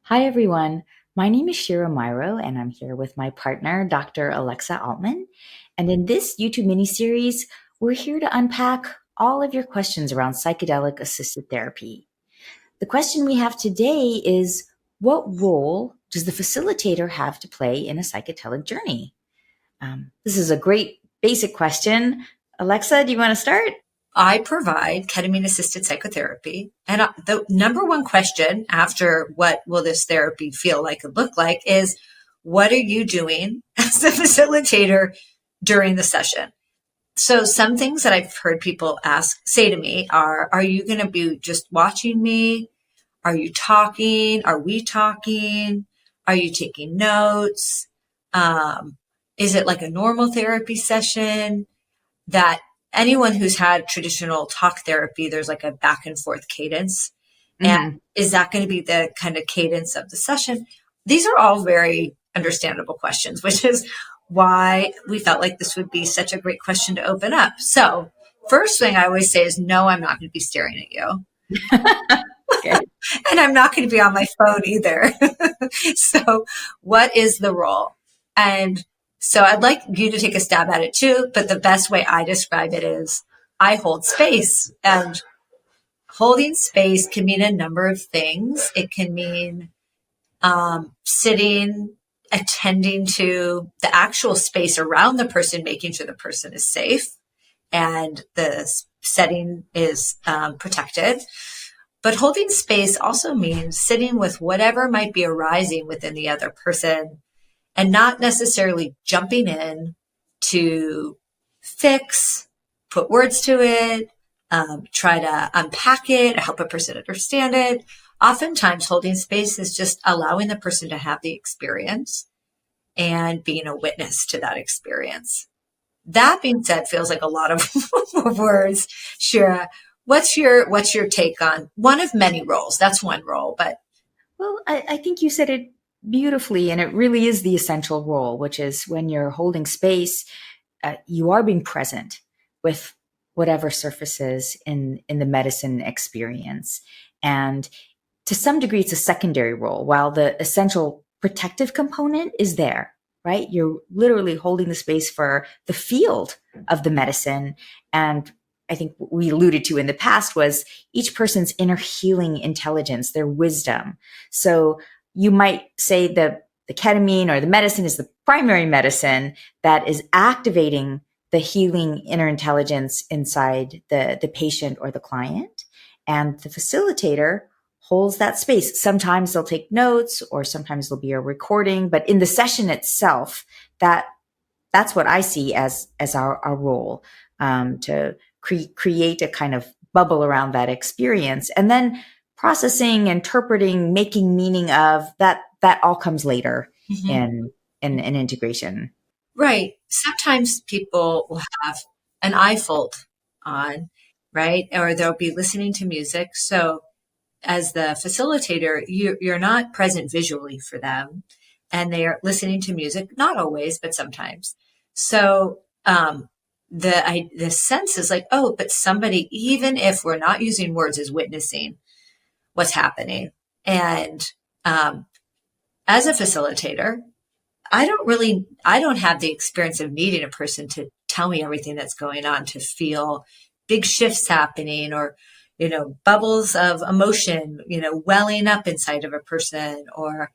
Hi, everyone. My name is Shira Myro, and I'm here with my partner, Dr. Alexa Altman. And in this YouTube mini-series, we're here to unpack all of your questions around psychedelic assisted therapy. The question we have today is, what role does the facilitator have to play in a psychedelic journey? This is a great basic question. Alexa, do you want to start? I provide ketamine assisted psychotherapy. And the number one question after what will this therapy feel like and look like is, what are you doing as a facilitator during the session? So some things that I've heard people say to me are you going to be just watching me? Are you talking? Are we talking? Are you taking notes? Is it like a normal therapy session? That anyone who's had traditional talk therapy, there's like a back and forth cadence. And is that going to be the kind of cadence of the session? These are all very understandable questions, which is why we felt like this would be such a great question to open up. So first thing I always say is, no, I'm not going to be staring at you. Okay. And I'm not going to be on my phone either. So what is the role? And so I'd like you to take a stab at it too, but the best way I describe it is I hold space. And holding space can mean a number of things. It can mean sitting, attending to the actual space around the person, making sure the person is safe and the setting is protected. But holding space also means sitting with whatever might be arising within the other person and not necessarily jumping in to fix, put words to it, try to unpack it, help a person understand it. Oftentimes, holding space is just allowing the person to have the experience and being a witness to that experience. That being said, feels like a lot of words. Shira, what's your take on one of many roles? That's one role, but Well, I think you said it beautifully, and it really is the essential role, which is when you're holding space, you are being present with whatever surfaces in the medicine experience. And to some degree, it's a secondary role, while the essential protective component is there, right? You're literally holding the space for the field of the medicine. And I think what we alluded to in the past was each person's inner healing intelligence, their wisdom. So you might say the ketamine or the medicine is the primary medicine that is activating the healing inner intelligence inside the patient or the client. And the facilitator holds that space. Sometimes they'll take notes or sometimes there'll be a recording, but in the session itself, that's what I see as our role, to create a kind of bubble around that experience. And then processing, interpreting, making meaning of that all comes later in an integration. right. Sometimes people will have an iFold on, right? Or they'll be listening to music. So as the facilitator, you're not present visually for them and they are listening to music, not always, but sometimes. So, the sense is like, oh, but somebody, even if we're not using words, is witnessing what's happening. And, as a facilitator, I don't have the experience of needing a person to tell me everything that's going on, to feel big shifts happening or, bubbles of emotion, welling up inside of a person, or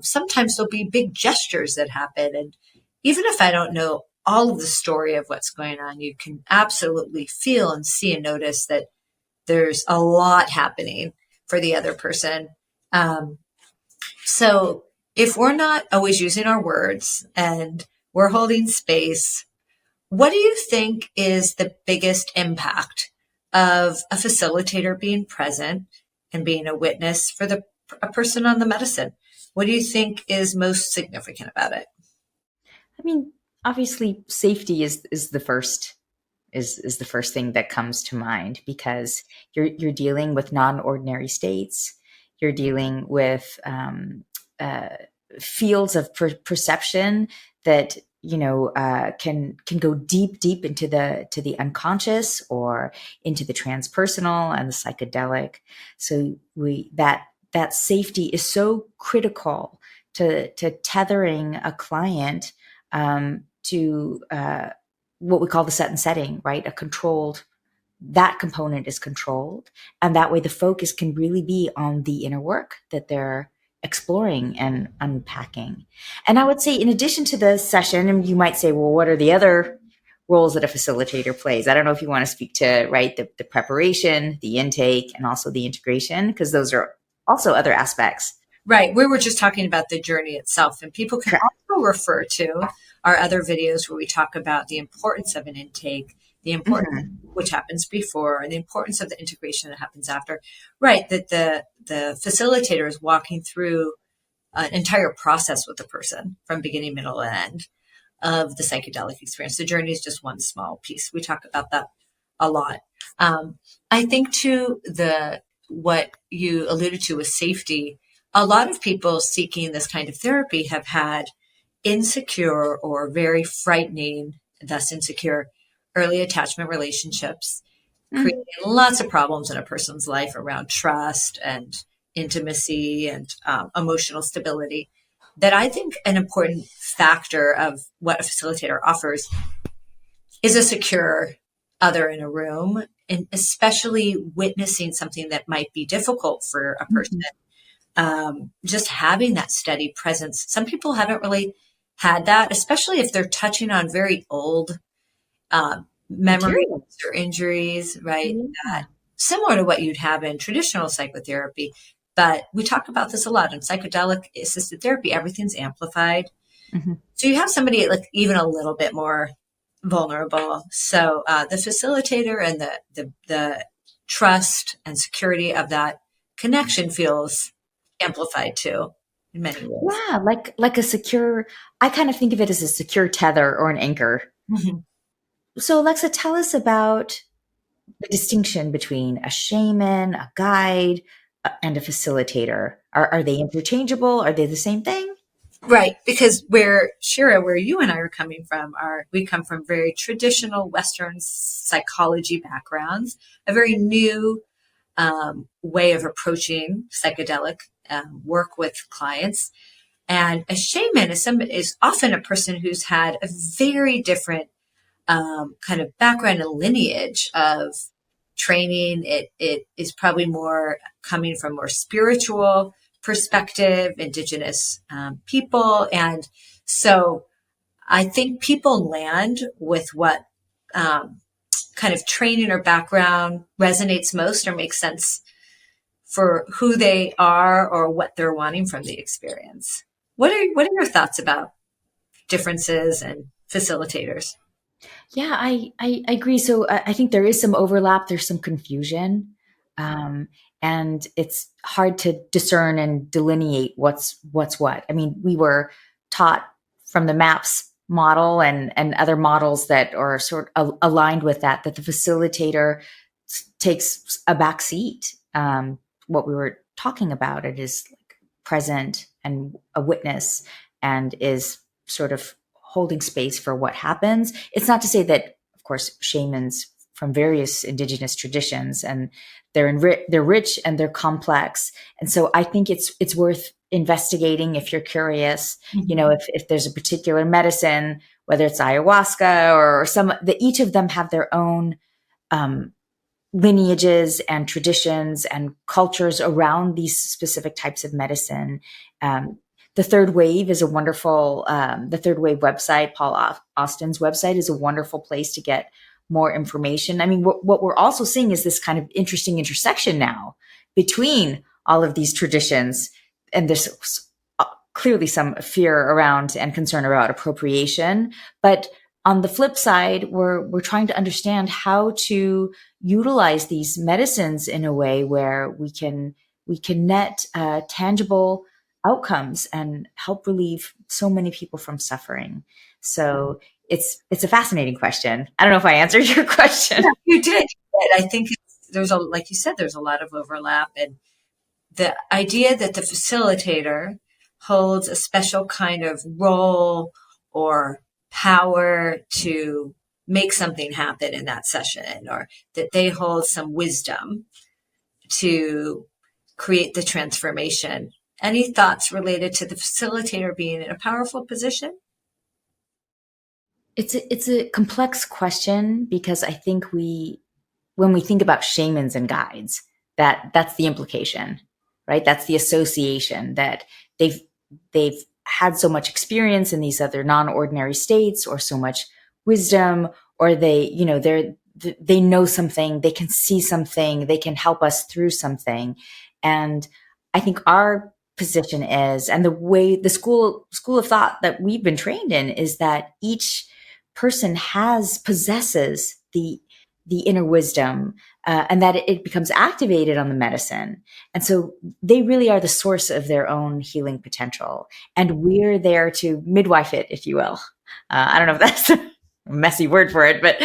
sometimes there'll be big gestures that happen. And even if I don't know all of the story of what's going on, you can absolutely feel and see and notice that there's a lot happening for the other person. So if we're not always using our words and we're holding space, what do you think is the biggest impact of a facilitator being present and being a witness for a person on the medicine? What do you think is most significant about it? I mean, obviously safety is the first is the first thing that comes to mind, because you're dealing with non-ordinary states. You're dealing with uh, fields of perception that can go deep into the unconscious or into the transpersonal and the psychedelic. So that that safety is so critical to tethering a client to what we call the set and setting, right? A controlled, that component is controlled. And that way the focus can really be on the inner work that they're exploring and unpacking. And I would say, in addition to the session, and you might say, well, what are the other roles that a facilitator plays? I don't know if you want to speak to, right, the preparation, the intake, and also the integration, because those are also other aspects. Right. We were just talking about the journey itself, and people can also refer to our other videos where we talk about the importance of an intake, the importance which happens before, and the importance of the integration that happens after. Right. That the facilitator is walking through an entire process with the person from beginning, middle, and end of the psychedelic experience. The journey is just one small piece. We talk about that a lot. I think too, what you alluded to with safety, a lot of people seeking this kind of therapy have had insecure or very frightening, thus insecure, early attachment relationships, creating lots of problems in a person's life around trust and intimacy and emotional stability. That I think an important factor of what a facilitator offers is a secure other in a room, and especially witnessing something that might be difficult for a person. Just having that steady presence. Some people haven't really had that, especially if they're touching on very old memories or injuries, right? That, similar to what you'd have in traditional psychotherapy. But we talk about this a lot in psychedelic assisted therapy. Everything's amplified. So you have somebody like even a little bit more vulnerable. So the facilitator and the trust and security of that connection feels amplified too in many ways. Yeah, like a secure, I kind of think of it as a secure tether or an anchor. So Alexa, tell us about the distinction between a shaman, a guide, and a facilitator. Are they interchangeable? Are they the same thing? Right, because where Shira, where you and I are coming from, we come from very traditional Western psychology backgrounds, a very new way of approaching psychedelic work with clients. And a shaman is often a person who's had a very different kind of background and lineage of training. It is probably more coming from more spiritual perspective, indigenous people. And so I think people land with what kind of training or background resonates most or makes sense for who they are or what they're wanting from the experience. What are your thoughts about differences and facilitators? Yeah, I agree. So I think there is some overlap. There's some confusion, and it's hard to discern and delineate what's what. I mean, we were taught from the MAPS model and other models that are sort of aligned with that the facilitator takes a back seat. What we were talking about, it is like present and a witness and is sort of holding space for what happens. It's not to say that, of course, shamans from various indigenous traditions and they're rich and they're complex. And so I think it's worth investigating if you're curious, you know, if there's a particular medicine, whether it's ayahuasca or each of them have their own lineages and traditions and cultures around these specific types of medicine. The Third Wave is a wonderful, the Third Wave website, Paul Austin's website, is a wonderful place to get more information. I mean, what we're also seeing is this kind of interesting intersection now between all of these traditions. And there's clearly some fear around and concern about appropriation. But on the flip side, we're trying to understand how to utilize these medicines in a way where we can net tangible outcomes and help relieve so many people from suffering. So it's a fascinating question. I don't know if I answered your question. Yeah, you did. I think like you said, there's a lot of overlap, and the idea that the facilitator holds a special kind of role or power to make something happen in that session, or that they hold some wisdom to create the transformation. Any thoughts related to the facilitator being in a powerful position? It's a complex question because I think when we think about shamans and guides, that's the implication, right? That's the association that they've they've had so much experience in these other non-ordinary states, or so much wisdom, or they know something, they can see something, they can help us through something. And I think our position is, and the way the school of thought that we've been trained in, is that each person possesses the inner wisdom, and that it becomes activated on the medicine. And so they really are the source of their own healing potential. And we're there to midwife it, if you will. I don't know if that's a messy word for it, but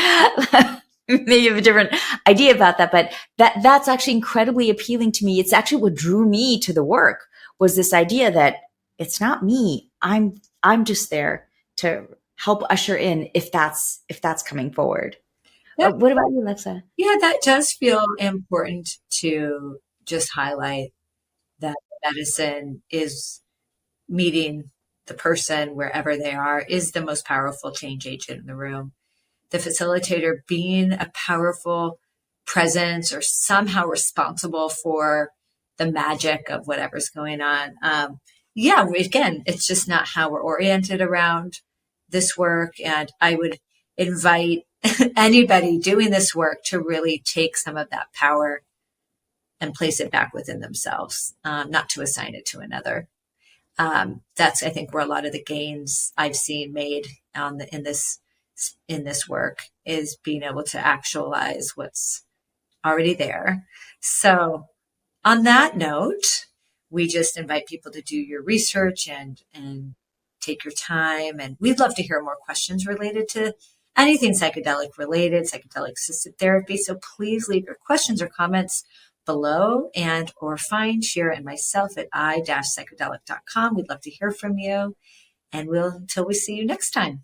maybe you have a different idea about that. But that's actually incredibly appealing to me. It's actually what drew me to the work, was this idea that it's not me. I'm just there to help usher in if that's coming forward. Yeah, What about you, Alexa? yeah, that does feel important to just highlight that medicine is meeting the person wherever they are is the most powerful change agent in the room. The facilitator being a powerful presence or somehow responsible for the magic of whatever's going on. Yeah, again, it's just not how we're oriented around this work. And I would invite anybody doing this work to really take some of that power and place it back within themselves, not to assign it to another. That's, I think, where a lot of the gains I've seen made in this work is being able to actualize what's already there. So on that note, we just invite people to do your research and take your time. And we'd love to hear more questions related to anything psychedelic related, psychedelic assisted therapy. So please leave your questions or comments below, and or find Shira and myself at i-psychedelic.com. We'd love to hear from you. And until we see you next time.